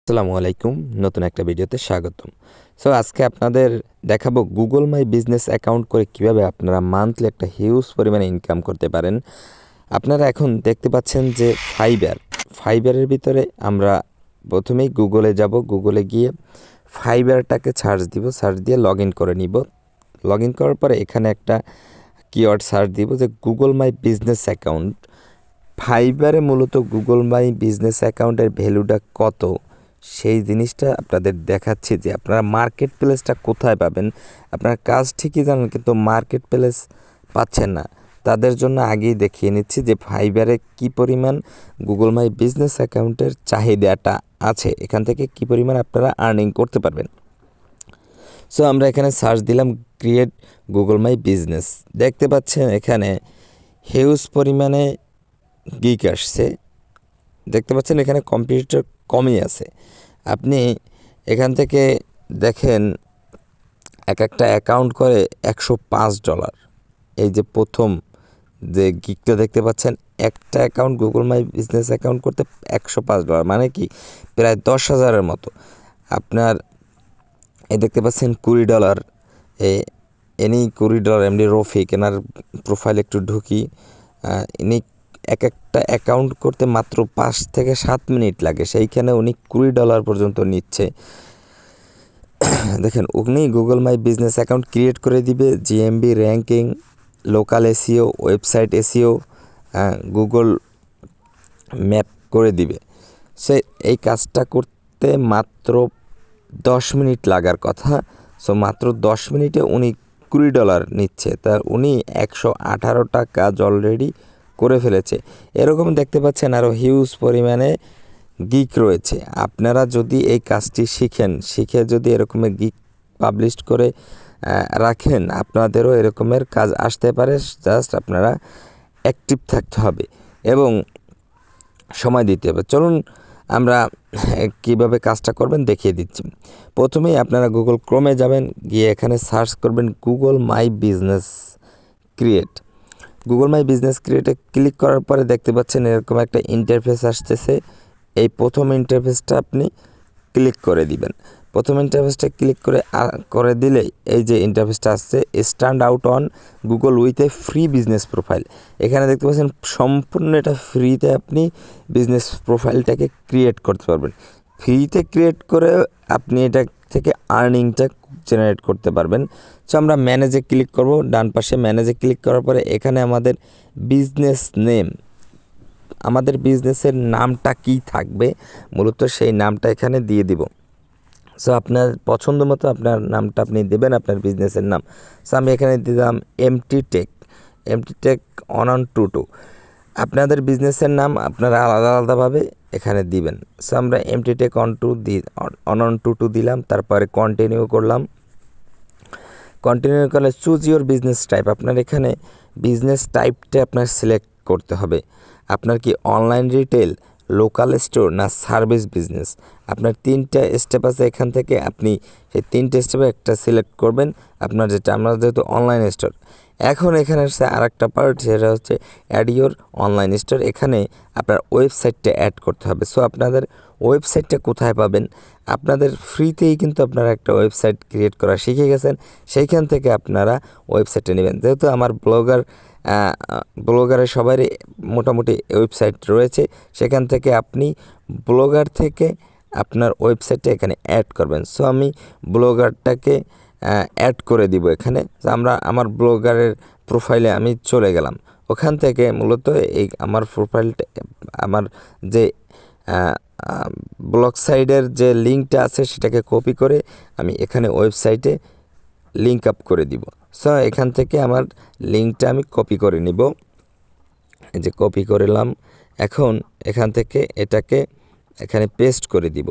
আসসালামু আলাইকুম, নতুন একটা ভিডিওতে স্বাগতম। সো আজকে আপনাদের দেখাবো গুগল মাই বিজনেস অ্যাকাউন্ট করে কিভাবে আপনারা মান্থলি একটা হিউজ পরিমাণে ইনকাম করতে পারেন। আপনারা এখন দেখতে পাচ্ছেন যে ফাইবারের ভিতরে আমরা প্রথমেই গুগলে যাব। গুগলে গিয়ে ফাইবারটাকে সার্চ দিয়ে লগ ইন করে নিব। লগ ইন করার পরে এখানে একটা কিওয়ার্ড সার্চ দিব যে গুগল মাই বিজনেস অ্যাকাউন্ট। ফাইবারে মূলত গুগল মাই বিজনেস অ্যাকাউন্টের ভ্যালুটা কত সেই জিনিসটা আপনাদের দেখাচ্ছি যে আপনারা মার্কেট প্লেসটা কোথায় পাবেন। আপনার কাজ ঠিকই জানেন, কিন্তু মার্কেট প্লেস পাচ্ছেন না। তাদের জন্য আগেই দেখিয়ে নিচ্ছি যে ফাইবারে কি পরিমাণ গুগল মাই বিজনেস অ্যাকাউন্টের চাহিদাটা আছে, এখান থেকে কি পরিমাণ আপনারা আর্নিং করতে পারবেন। সো আমরা এখানে সার্চ দিলাম ক্রিয়েট গুগল মাই বিজনেস। দেখতে পাচ্ছেন এখানে হিউজ পরিমাণে গিক আসছে। দেখতে পাচ্ছেন এখানে কম্পিটিটর কমই আছে। আপনি এখান থেকে দেখেন এক একটা অ্যাকাউন্ট করে $105। এই যে প্রথম যে গিকটা দেখতে পাচ্ছেন, একটা account Google my business account করতে $105, মানে কি প্রায় 10,000-এর মতো। আপনার এই দেখতে পাচ্ছেন $20, এনি $20 এমডি রফিক। এনার প্রোফাইল একটু ঢুকি। ইনি এক একটা অ্যাকাউন্ট করতে মাত্র 5 থেকে 7 মিনিট লাগে, সেইখানে উনি $20 পর্যন্ত নিচ্ছে। দেখেন, উনি Google my business account create করে দিবে, GMB ranking, local SEO, website SEO, Google map করে দিবে। সো এই কাজটা করতে মাত্র 10 মিনিট লাগার কথা। সো মাত্র 10 মিনিটে উনি $20 নিচ্ছে। তা উনি $118 কাজ অলরেডি করে ফেলেছে। এরকম দেখতে পাচ্ছেন আরও হিউজ পরিমাণে গিক রয়েছে। আপনারা যদি এই কাজটি শিখে যদি এরকমের গিক পাবলিশ করে রাখেন, আপনাদেরও এরকমের কাজ আসতে পারে। জাস্ট আপনারা অ্যাক্টিভ থাকতে হবে এবং সময় দিতে হবে। চলুন আমরা কিভাবে কাজটা করবেন দেখিয়ে দিচ্ছি। প্রথমেই আপনারা গুগল ক্রোমে যাবেন, গিয়ে এখানে সার্চ করবেন Google my business create. Google my business ক্রিয়েটে ক্লিক করার পরে দেখতে পাচ্ছেন এরকম একটা ইন্টারফেস আসতেছে। এই প্রথম ইন্টারফেসটা আপনি ক্লিক করে দিবেন। প্রথম ইন্টারফেসটা ক্লিক করে দিলেই এই যে ইন্টারফেসটা আসছে, stand out on Google with a free business profile. এখানে দেখতে পাচ্ছেন সম্পূর্ণ এটা ফ্রিতে আপনি বিজনেস প্রোফাইলটাকে ক্রিয়েট করতে পারবেন। ফ্রিতে ক্রিয়েট করে আপনি এটা থেকে আর্নিংটা জেনারেট করতে পারবেন। সো আমরা ম্যানেজে ক্লিক করব। ডান পাশে ম্যানেজে ক্লিক করার পরে এখানে আমাদের বিজনেস নেম, আমাদের বিজনেসের নামটা কি থাকবে মূলত সেই নামটা এখানে দিয়ে দিব। সো আপনার পছন্দ মতো আপনার নামটা আপনি দেবেন, আপনার বিজনেসের নাম। সো আমি এখানে দিলাম এমটি টেক 112। আপনাদের বিজনেসের নাম আপনারা আলাদা আলাদাভাবে এখানে দিবেন। সো আমরা এমটি টেক 112 দিলাম, তারপরে কন্টিনিউ করলাম। কন্টিনিউ করলে চুজ ইউর বিজনেস টাইপ। আপনার এখানে বিজনেস টাইপটা আপনার সিলেক্ট করতে হবে। আপনার কি অনলাইন রিটেল, লোকাল স্টোর না সার্ভিস বিজনেস। আপনার 3টা স্টেপ আছে, এখান থেকে আপনি সেই 3টে স্টেপে একটা সিলেক্ট করবেন। আপনার যেটা, আমরা যেহেতু অনলাইন স্টোর, এখন এখানে আসছে আর একটা পার্ট, সেটা হচ্ছে অ্যাড ইউর অনলাইন স্টোর। এখানে আপনার ওয়েবসাইটটা অ্যাড করতে হবে। সো আপনাদের ওয়েবসাইটটা কোথায় পাবেন? আপনাদের ফ্রিতেই কিন্তু আপনারা একটা ওয়েবসাইট ক্রিয়েট করা শিখে গেছেন, সেইখান থেকে আপনারা ওয়েবসাইটটা নেবেন। যেহেতু আমার ব্লগারের সবারই মোটামুটি ওয়েবসাইট রয়েছে, সেখান থেকে আপনি ব্লগার থেকে আপনার ওয়েবসাইটটা এখানে অ্যাড করবেন। সো আমি ব্লগারটাকে অ্যাড করে দিব এখানে। আমার ব্লগারের প্রোফাইলে আমি চলে গেলাম। ওখান থেকে মূলত এই আমার প্রোফাইলটা, আমার যে ব্লগ সাইডের যে লিঙ্কটা আছে সেটাকে কপি করে আমি এখানে ওয়েবসাইটে লিঙ্ক আপ করে দিব। সো এখান থেকে আমার লিঙ্কটা আমি কপি করে নিব। এই যে কপি করলাম। এখন এখান থেকে এটাকে এখানে পেস্ট করে দিব।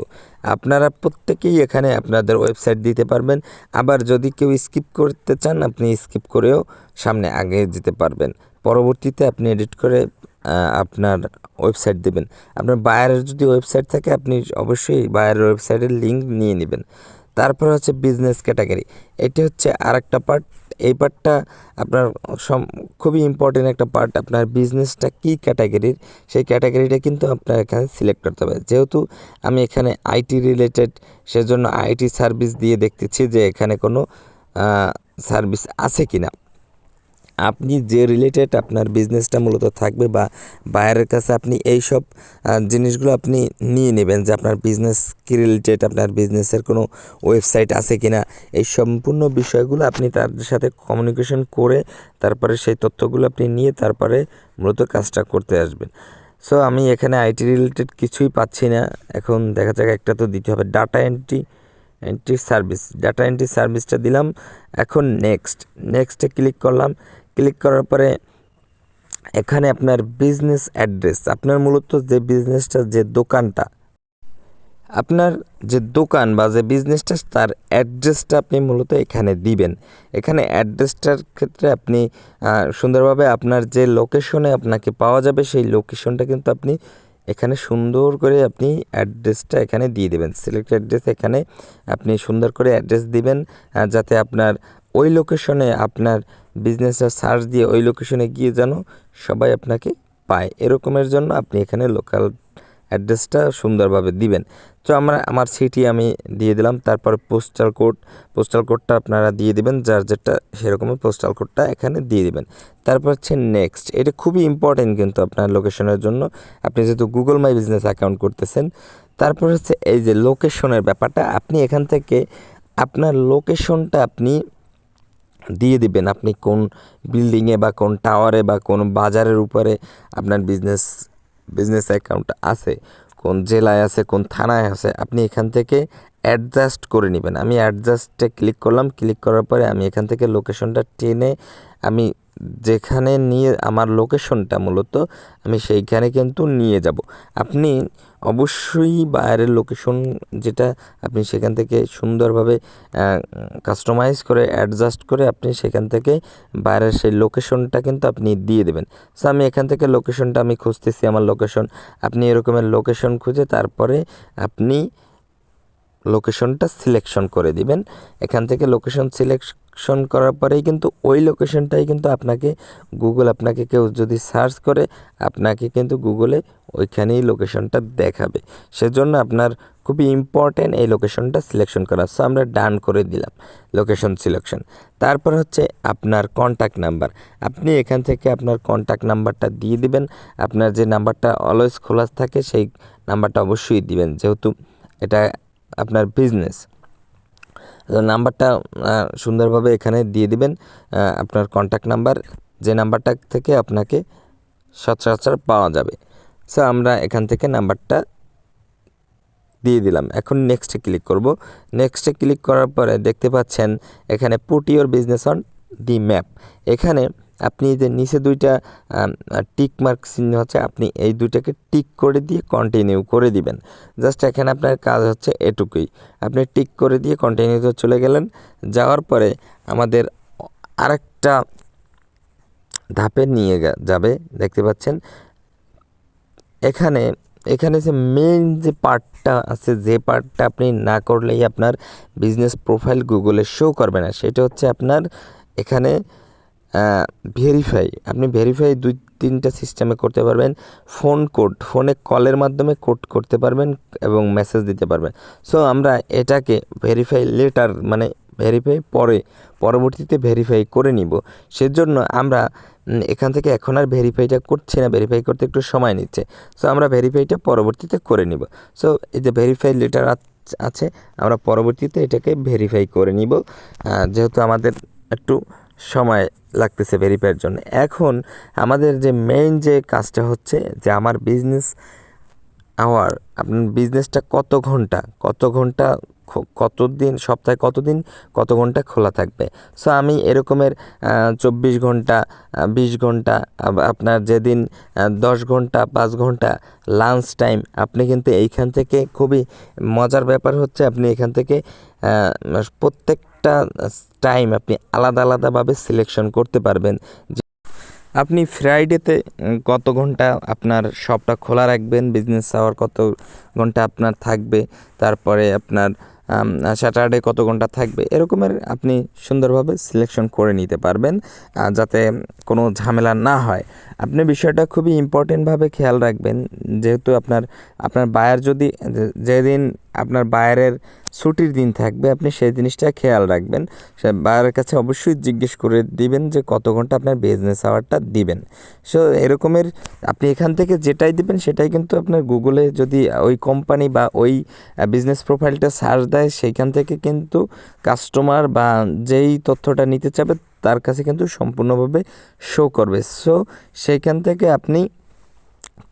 আপনারা প্রত্যেকেই এখানে আপনাদের ওয়েবসাইট দিতে পারবেন। আবার যদি কেউ স্কিপ করতে চান, আপনি স্কিপ করেও সামনে আগে যেতে পারবেন। পরবর্তীতে আপনি এডিট করে আপনার ওয়েবসাইট দেবেন। আপনার বায়ারের যদি ওয়েবসাইট থাকে, আপনি অবশ্যই বায়ারের ওয়েবসাইটের লিঙ্ক নিয়ে নেবেন। তারপর হচ্ছে বিজনেস ক্যাটাগরি। এটি হচ্ছে আর একটা পার্ট। এই পার্টটা আপনার খুবই ইম্পর্টেন্ট একটা পার্ট। আপনার বিজনেসটা কী ক্যাটাগরির সেই ক্যাটাগরিটা কিন্তু আপনার এখানে সিলেক্ট করতে হবে। যেহেতু আমি এখানে আইটি রিলেটেড, সেজন্য আইটি সার্ভিস দিয়ে দেখতেছি যে এখানে কোনো সার্ভিস আছে কি না। আপনি যে রিলেটেড আপনার বিজনেসটা মূলত থাকবে বা বায়ারের কাছে আপনি এই সব জিনিসগুলো আপনি নিয়ে নেবেন যে আপনার বিজনেস কী রিলেটেড, আপনার বিজনেসের কোনো ওয়েবসাইট আছে কি না, এই সম্পূর্ণ বিষয়গুলো আপনি তাদের সাথে কমিউনিকেশন করে তারপরে সেই তথ্যগুলো আপনি নিয়ে তারপরে মূলত কাজটা করতে আসবেন। সো আমি এখানে আইটি রিলেটেড কিছুই পাচ্ছি না। এখন দেখা যাক একটা তো দিতে হবে, data entry service. Data entry সার্ভিসটা দিলাম। এখন নেক্সটে ক্লিক করলাম। ক্লিক করার পরে এখানে আপনার বিজনেস অ্যাড্রেস, আপনার মূলত যে বিজনেসটা, যে দোকানটা, আপনার যে দোকান বা যে বিজনেসটা, তার অ্যাড্রেসটা আপনি মূলত এখানে দিবেন। এখানে অ্যাড্রেসটার ক্ষেত্রে আপনি সুন্দরভাবে আপনার যে লোকেশনে আপনাকে পাওয়া যাবে সেই লোকেশনটা কিন্তু আপনি এখানে সুন্দর করে আপনি অ্যাড্রেসটা এখানে দিয়ে দেবেন। সিলেক্ট অ্যাড্রেস, এখানে আপনি সুন্দর করে অ্যাড্রেস দিবেন যাতে আপনার ওই লোকেশনে আপনার বিজনেসটা সার্চ দিয়ে ওই লোকেশনে গিয়ে যেন সবাই আপনাকে পায়, এরকমের জন্য আপনি এখানে লোকাল অ্যাড্রেসটা সুন্দরভাবে দিবেন। তো আমার সিটি আমি দিয়ে দিলাম। তারপর পোস্টাল কোডটা আপনারা দিয়ে দিবেন, যার যেটা সেরকমই পোস্টাল কোডটা এখানে দিয়ে দিবেন। তারপর হচ্ছে নেক্সট। এটা খুবই ইম্পর্টেন্ট কিন্তু আপনার লোকেশনের জন্য, আপনি যেহেতু গুগল মাই বিজনেস অ্যাকাউন্ট করতেছেন। তারপর হচ্ছে এই যে লোকেশনের ব্যাপারটা, আপনি এখান থেকে আপনার লোকেশনটা আপনি দিয়ে দিবেন। আপনি কোন বিল্ডিংয়ে বা কোন টাওয়ারে বা কোন বাজারের উপরে আপনার বিজনেস অ্যাকাউন্ট আছে, কোন জেলায় আছে, কোন থানায় আছে, আপনি এখান থেকে অ্যাডজাস্ট করে নেবেন। আমি অ্যাডজাস্টে ক্লিক করলাম। ক্লিক করার পরে আমি এখান থেকে লোকেশনটা টেনে আমি যেখানে নিয়ে আমার লোকেশনটা মূলত আমি সেইখানে কিন্তু নিয়ে যাব। আপনি অবশ্যই বাইরের লোকেশন যেটা, আপনি সেখান থেকে সুন্দরভাবে কাস্টমাইজ করে অ্যাডজাস্ট করে আপনি সেখান থেকে বাইরের সেই লোকেশনটা কিন্তু আপনি দিয়ে দেবেন। সো আমি এখান থেকে লোকেশনটা আমি খুঁজতেছি, আমার লোকেশন। আপনি এরকমের লোকেশন খুঁজে তারপরে আপনি লোকেশনটা সিলেকশন করে দিবেন। এখান থেকে লোকেশন সিলেকশন করার পরেই কিন্তু ওই লোকেশনটাই কিন্তু আপনাকে কেউ যদি সার্চ করে আপনাকে কিন্তু গুগলে ওইখানেই লোকেশনটা দেখাবে। সেজন্য আপনার খুবই ইম্পর্টেন্ট এই লোকেশনটা সিলেকশন করা। সো আমরা ডান করে দিলাম লোকেশন সিলেকশন। তারপর হচ্ছে আপনার কন্ট্যাক্ট নাম্বার। আপনি এখান থেকে আপনার কন্ট্যাক্ট নাম্বারটা দিয়ে দিবেন। আপনার যে নাম্বারটা অলওয়েজ খোলা থাকে সেই নাম্বারটা অবশ্যই দিবেন, যেহেতু এটা আপনার বিজনেস। নাম্বারটা সুন্দরভাবে এখানে দিয়ে দিবেন, আপনার কন্ট্যাক্ট নাম্বার, যে নাম্বারটা থেকে আপনাকে সচরাচর পাওয়া যাবে। সো আমরা এখান থেকে নাম্বারটা দিয়ে দিলাম। এখন নেক্সটে ক্লিক করব। নেক্সটে ক্লিক করার পরে দেখতে পাচ্ছেন এখানে put your business on the map. এখানে আপনি যে নিচে দুইটা টিক মার্ক চিহ্ন হচ্ছে, আপনি এই দুইটাকে টিক করে দিয়ে কন্টিনিউ করে দিবেন। জাস্ট এখানে আপনার কাজ হচ্ছে এটুকুই। আপনি টিক করে দিয়ে কন্টিনিউতে চলে গেলেন। যাওয়ার পরে আমাদের আরেকটা ধাপে নিয়ে যাবে। দেখতে পাচ্ছেন এখানে যে মেইন যে পার্টটা আছে, যে পার্টটা আপনি না করলেই আপনার বিজনেস প্রোফাইল গুগলে শো করবে না, সেটা হচ্ছে আপনার এখানে ভেরিফাই। আপনি ভেরিফাই 2-3টা সিস্টেমে করতে পারবেন। ফোনে কলের মাধ্যমে কোড করতে পারবেন এবং মেসেজ দিতে পারবেন। সো আমরা এটাকে ভেরিফাই লেটার, মানে ভেরিফাই পরবর্তীতে ভেরিফাই করে নিব। সেজন্য আমরা এখান থেকে এখন আর ভেরিফাইটা করছি না, ভেরিফাই করতে একটু সময় নিচ্ছে। সো আমরা ভেরিফাইটা পরবর্তীতে করে নিব। সো এই যে ভেরিফাই লেটার আছে, আমরা পরবর্তীতে এটাকে ভেরিফাই করে নিব, যেহেতু আমাদের একটু সময় লাগতেছে ভেরিফাইয়ের জন্য। এখন আমাদের যে মেইন যে কাজটা হচ্ছে যে আমার বিজনেস আওয়ার, আপনার বিজনেসটা কত ঘন্টা কতদিন, সপ্তাহে কতদিন কত ঘন্টা খোলা থাকবে। সো আমি এরকমের 24 ঘন্টা, 20 ঘন্টা, আপনার যেদিন 10 ঘন্টা, 5 ঘন্টা লাঞ্চ টাইম, আপনি কিন্তু এইখান থেকে খুবই মজার ব্যাপার হচ্ছে আপনি এখান থেকে প্রত্যেকটা টাইম আপনি আলাদাভাবে সিলেকশন করতে পারবেন। আপনি ফ্রাইডেতে কত ঘন্টা আপনার শপটা খোলা রাখবেন, বিজনেস আওয়ার কত ঘন্টা আপনার থাকবে, তারপরে আপনার স্যাটারডে কত ঘন্টা থাকবে, এরকমের আপনি সুন্দরভাবে সিলেকশন করে নিতে পারবেন, যাতে কোনো ঝামেলা না হয়। আপনি বিষয়টা খুবই ইম্পর্টেন্টভাবে খেয়াল রাখবেন, যেহেতু আপনার বায়ার যদি যেদিন আপনার বায়ারের ছুটির দিন থাকবে, আপনি সেই জিনিসটা খেয়াল রাখবেন। সে বায়ারের কাছে অবশ্যই জিজ্ঞেস করে দিবেন যে কত ঘন্টা আপনার বিজনেস আওয়ারটা দিবেন। সো এরকমের আপনি এখান থেকে যেটাই দিবেন সেটাই কিন্তু আপনার গুগলে যদি ওই কোম্পানি বা ওই বিজনেস প্রোফাইলটা সার্চ দেয়, সেইখান থেকে কিন্তু কাস্টমার বা যেই তথ্যটা নিতে চাবে তার কাছে কিন্তু সম্পূর্ণভাবে শো করবে। সো সেইখান থেকে আপনি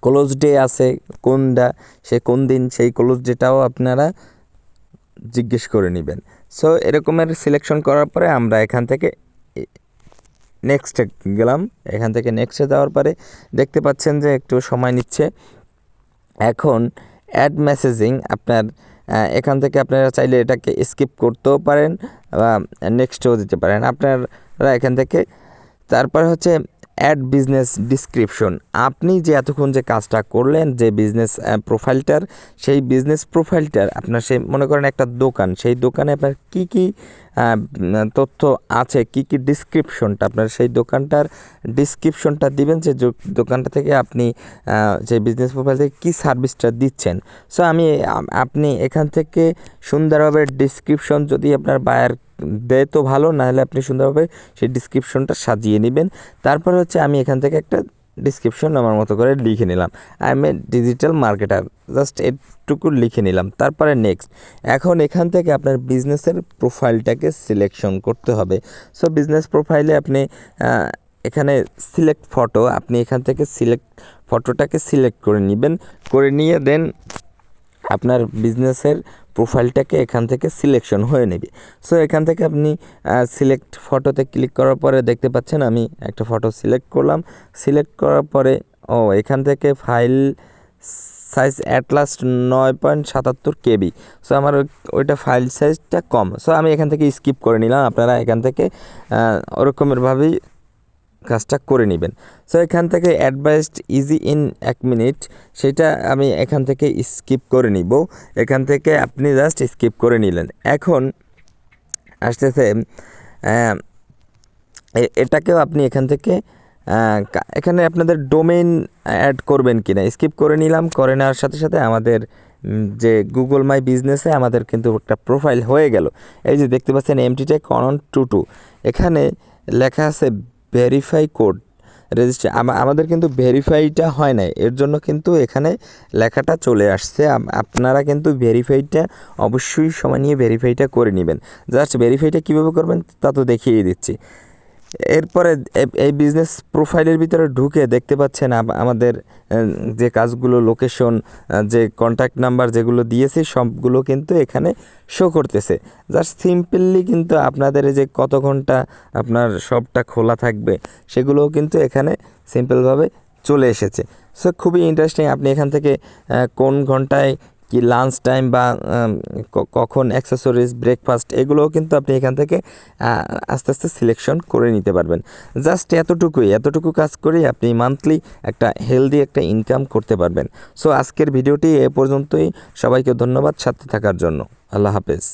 ক্লোজ ডে আছে কোনটা, সে কোন দিন, সেই ক্লোজ ডেটাও আপনারা জিজ্ঞেস করে নেবেন। সো এরকমের সিলেকশন করার পরে আমরা এখান থেকে নেক্সটে গেলাম। এখান থেকে নেক্সটে যাওয়ার পরে দেখতে পাচ্ছেন যে একটু সময় নিচ্ছে। এখন অ্যাড মেসেজিং আপনার এখান থেকে আপনারা চাইলে এটাকে স্কিপ করতেও পারেন বা নেক্সটেও দিতে পারেন আপনারা এখান থেকে। তারপর হচ্ছে অ্যাড বিজনেস ডিসক্রিপশন। আপনি যে এতক্ষণ যে কাজটা করলেন, যে বিজনেস প্রোফাইলটার, সেই বিজনেস প্রোফাইলটার আপনার সেই মনে করেন একটা দোকান, সেই দোকানে আপনার কী কী তথ্য আছে, কী কী ডিসক্রিপশনটা আপনার সেই দোকানটার ডিসক্রিপশনটা দিবেন, যে দোকানটা থেকে আপনি যে বিজনেস প্রোফাইল থেকে কী সার্ভিসটা দিচ্ছেন। সো আপনি এখান থেকে সুন্দরভাবে ডিসক্রিপশন যদি আপনার বায়ার দেয় তো ভালো, নাহলে আপনি সুন্দরভাবে সেই ডিসক্রিপশনটা সাজিয়ে নেবেন। তারপর হচ্ছে আমি এখান থেকে একটা ডিসক্রিপশন আমার মতো করে লিখে নিলাম, I M A digital marketer, just এটুকু লিখে নিলাম। তারপরে নেক্সট। এখন এখান থেকে আপনার বিজনেসের প্রোফাইলটাকে সিলেকশন করতে হবে। সো বিজনেস প্রোফাইলে আপনি এখানে সিলেক্ট ফটো, আপনি এখান থেকে ফটোটাকে সিলেক্ট করে নেবেন, করে নিয়ে দেন আপনার বিজনেসের প্রোফাইলটাকে এখান থেকে সিলেকশন হয়ে নেবে। সো এখান থেকে আপনি সিলেক্ট ফটোতে ক্লিক করার পরে দেখতে পাচ্ছেন আমি একটা ফটো সিলেক্ট করলাম। সিলেক্ট করার পরে এখান থেকে file size at last 9.77 KB। So আমার ওইটা ফাইল সাইজটা কম, সো আমি এখান থেকে স্কিপ করে নিলাম। আপনারা এখান থেকে ওরকমেরভাবেই কাজটা করে নেবেন। সো এখান থেকে অ্যাডভাইসড ইজি ইন 1 মিনিট, সেটা আমি এখান থেকে স্কিপ করে নিব। এখান থেকে আপনি জাস্ট স্কিপ করে নিলেন। এখন আসতেছে এটাকেও আপনি এখান থেকে এখানে আপনাদের ডোমেইন অ্যাড করবেন কিনা স্কিপ করে নিলাম। করে নেওয়ার সাথে সাথে আমাদের যে গুগল মাই বিজনেসে আমাদের কিন্তু একটা প্রোফাইল হয়ে গেল। এই যে দেখতে পাচ্ছেন MT-Tech on22, এখানে লেখা আছে ভেরিফাই কোড রেজিস্টার। আমাদের কিন্তু ভেরিফাইটা হয় নাই, এর জন্য কিন্তু এখানে লেখাটা চলে আসছে। আপনারা কিন্তু ভেরিফাইটা অবশ্যই সময় নিয়ে ভেরিফাইটা করে নেবেন। জাস্ট ভেরিফাইটা কীভাবে করবেন তা তো দেখিয়ে দিচ্ছি। এরপরে এই বিজনেস প্রোফাইলের ভিতরে ঢুকে দেখতে পাচ্ছেন আমাদের যে কাজগুলো, লোকেশন, যে কন্ট্যাক্ট নাম্বার যেগুলো দিয়েছি সবগুলো কিন্তু এখানে শো করতেছে। জাস্ট সিম্পলি কিন্তু আপনাদের যে কত ঘন্টা আপনার শপটা খোলা থাকবে সেগুলোও কিন্তু এখানে সিম্পলভাবে চলে এসেছে। সো খুবই ইন্টারেস্টিং। আপনি এখান থেকে কোন ঘন্টায় কি লাঞ্চ টাইম বা কখন অ্যাক্সেসরিজ, ব্রেকফাস্ট, এগুলোও কিন্তু আপনি এখান থেকে আস্তে আস্তে সিলেকশন করে নিতে পারবেন। জাস্ট এতটুকু কাজ করেই আপনি মান্থলি একটা হেলদি একটা ইনকাম করতে পারবেন। সো আজকের ভিডিওটি এ পর্যন্তই। সবাইকে ধন্যবাদ সাথে থাকার জন্য। আল্লাহ হাফেজ।